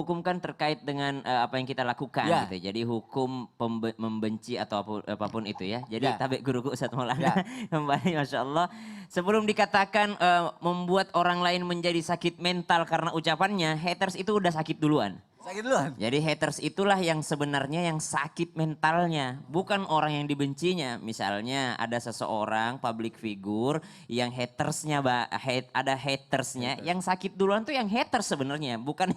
hukum kan terkait dengan apa yang kita lakukan Ya. gitu. Jadi hukum membenci atau apapun itu ya. Jadi Ya. tabik guruku Ustaz Maulana Ya. kembali Masya Allah. Sebelum dikatakan membuat orang lain menjadi sakit mental karena ucapannya, haters itu udah sakit duluan. Sakit duluan. Jadi haters itulah yang sebenarnya yang sakit mentalnya, bukan orang yang dibencinya. Misalnya ada seseorang public figure yang hatersnya, ada hatersnya, yang sakit duluan tuh yang haters sebenarnya, bukan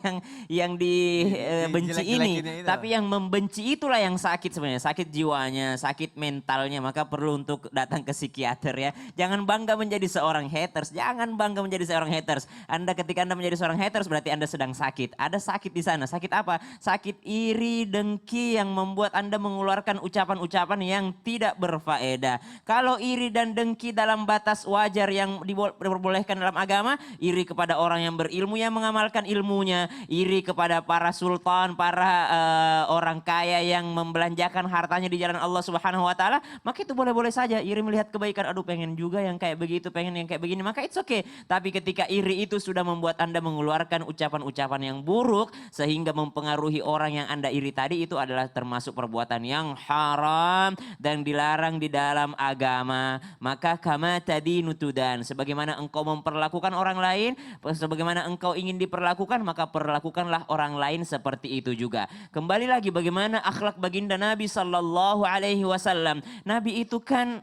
yang dibenci ini, tapi yang membenci itulah yang sakit sebenarnya, sakit jiwanya, sakit mentalnya. Maka perlu untuk datang ke psikiater ya. Jangan bangga menjadi seorang haters, jangan bangga menjadi seorang haters. Ketika Anda menjadi seorang haters berarti Anda sedang sakit. Ada sakit di sana. Sakit apa? Sakit iri, dengki yang membuat Anda mengeluarkan ucapan-ucapan yang tidak berfaedah. Kalau iri dan dengki dalam batas wajar yang diperbolehkan dalam agama, iri kepada orang yang berilmu yang mengamalkan ilmunya, iri kepada para sultan, para orang kaya yang membelanjakan hartanya di jalan Allah Subhanahu wa taala, maka itu boleh-boleh saja. Iri melihat kebaikan, aduh pengen juga yang kayak begitu, pengen yang kayak begini, maka it's okay. Tapi ketika iri itu sudah membuat Anda mengeluarkan ucapan-ucapan yang buruk sehingga mempengaruhi orang yang Anda iri tadi, itu adalah termasuk perbuatan yang haram dan dilarang di dalam agama. Maka kama tadi nutudan, sebagaimana engkau memperlakukan orang lain, sebagaimana engkau ingin diperlakukan, maka perlakukanlah orang lain seperti itu juga. Kembali lagi bagaimana akhlak baginda Nabi Sallallahu Alaihi Wasallam. Nabi itu kan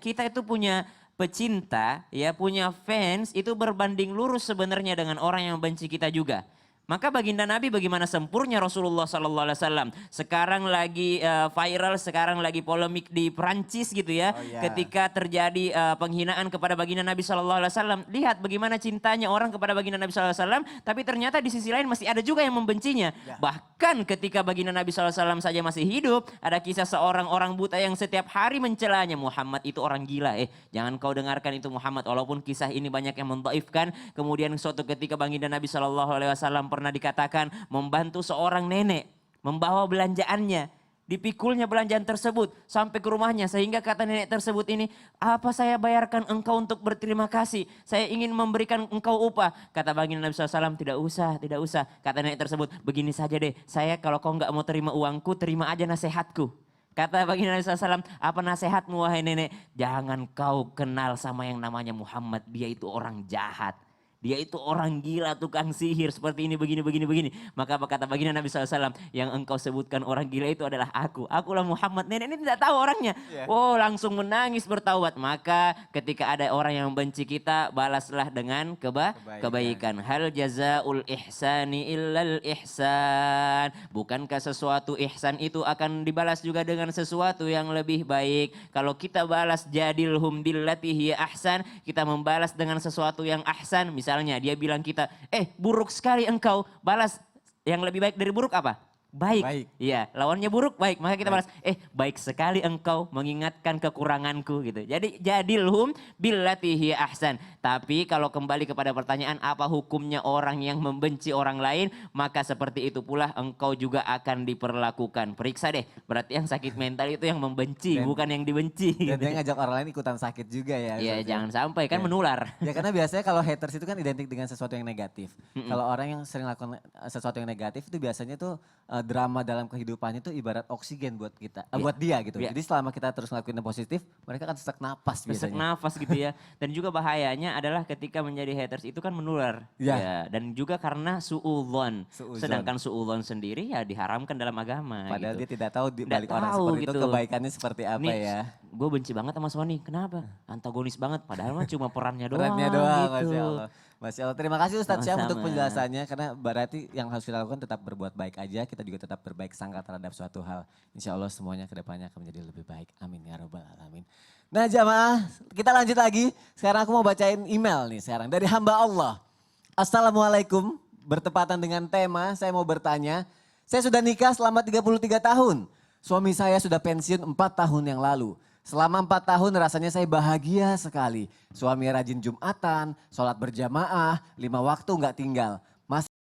kita itu punya pecinta, ya punya fans, itu berbanding lurus sebenarnya dengan orang yang benci kita juga. Maka baginda Nabi bagaimana sempurnya Rasulullah Sallallahu Alaihi Wasallam. Sekarang lagi viral, sekarang lagi polemik di Perancis gitu ya. Oh, iya. Ketika terjadi penghinaan kepada baginda Nabi Sallallahu Alaihi Wasallam. Lihat bagaimana cintanya orang kepada baginda Nabi Sallallahu Alaihi Wasallam. Tapi ternyata di sisi lain masih ada juga yang membencinya. Ya. Bahkan ketika baginda Nabi Sallallahu Alaihi Wasallam saja masih hidup, ada kisah seorang orang buta yang setiap hari mencelanya, Muhammad itu orang gila. Jangan kau dengarkan itu Muhammad. Walaupun kisah ini banyak yang mendhaifkan. Kemudian suatu ketika baginda Nabi Sallallahu Alaihi Wasallam pernah dikatakan membantu seorang nenek membawa belanjaannya, dipikulnya belanjaan tersebut sampai ke rumahnya, sehingga kata nenek tersebut ini, apa saya bayarkan engkau untuk berterima kasih, saya ingin memberikan engkau upah. Kata baginda Nabi SAW, tidak usah. Kata nenek tersebut, begini saja deh, saya kalau kau nggak mau terima uangku, terima aja nasihatku. Kata baginda Nabi SAW, apa nasihatmu wahai nenek? Jangan kau kenal sama yang namanya Muhammad, dia itu orang jahat. Dia itu orang gila, tukang sihir, seperti ini, begini. Maka apa kata baginda Nabi SAW, yang engkau sebutkan orang gila itu adalah aku. Akulah Muhammad. Nenek ini tidak tahu orangnya. Yeah. Oh, langsung menangis bertaubat. Maka ketika ada orang yang membenci kita, balaslah dengan kebaikan. Hal jazaul ihsani illal ihsan. Bukankah sesuatu ihsan itu akan dibalas juga dengan sesuatu yang lebih baik. Kalau kita balas jadilhum billati hiya ahsan, kita membalas dengan sesuatu yang ahsan. Misalnya dia bilang kita, buruk sekali engkau, balas yang lebih baik dari buruk apa? Baik. Iya, lawannya buruk, baik. Maka kita balas, baik sekali engkau mengingatkan kekuranganku gitu. Jadi jadilhum billati hiya ahsan. Tapi kalau kembali kepada pertanyaan apa hukumnya orang yang membenci orang lain, maka seperti itu pula engkau juga akan diperlakukan. Periksa deh, berarti yang sakit mental itu yang membenci, bukan yang dibenci. Dan gitu. dia ngajak orang lain ikutan sakit juga ya. Iya, jangan sampai kan menular. Ya karena biasanya kalau haters itu kan identik dengan sesuatu yang negatif. Kalau orang yang sering lakukan sesuatu yang negatif itu biasanya tuh drama dalam kehidupannya itu ibarat oksigen buat kita, buat dia gitu. Jadi selama kita terus ngelakuin yang positif, mereka kan sesak napas biasanya. Sesak nafas gitu ya. Dan juga bahayanya adalah ketika menjadi haters itu kan menular. Ya. Dan juga karena su'udzon. Sedangkan su'udzon sendiri ya diharamkan dalam agama. Padahal gitu. dia tidak tahu di balik orang seperti itu kebaikannya seperti apa ya. Gue benci banget sama Sony. Kenapa? Antagonis banget. Padahal mah cuma perannya doang. Perannya doang, gitu. Masya Allah. Masya Allah. Terima kasih Ustadz Syam untuk penjelasannya. Karena berarti yang harus kita lakukan tetap berbuat baik aja. Kita juga tetap berbaik sangka terhadap suatu hal. Insya Allah semuanya kedepannya akan menjadi lebih baik. Amin ya rabbal alamin. Nah jamaah, kita lanjut lagi. Sekarang aku mau bacain email nih sekarang. Dari hamba Allah. Assalamualaikum. Bertepatan dengan tema, saya mau bertanya. Saya sudah nikah selama 33 tahun. Suami saya sudah pensiun 4 tahun yang lalu. Selama 4 tahun rasanya saya bahagia sekali. Suami rajin Jumatan, sholat berjamaah, 5 waktu nggak tinggal.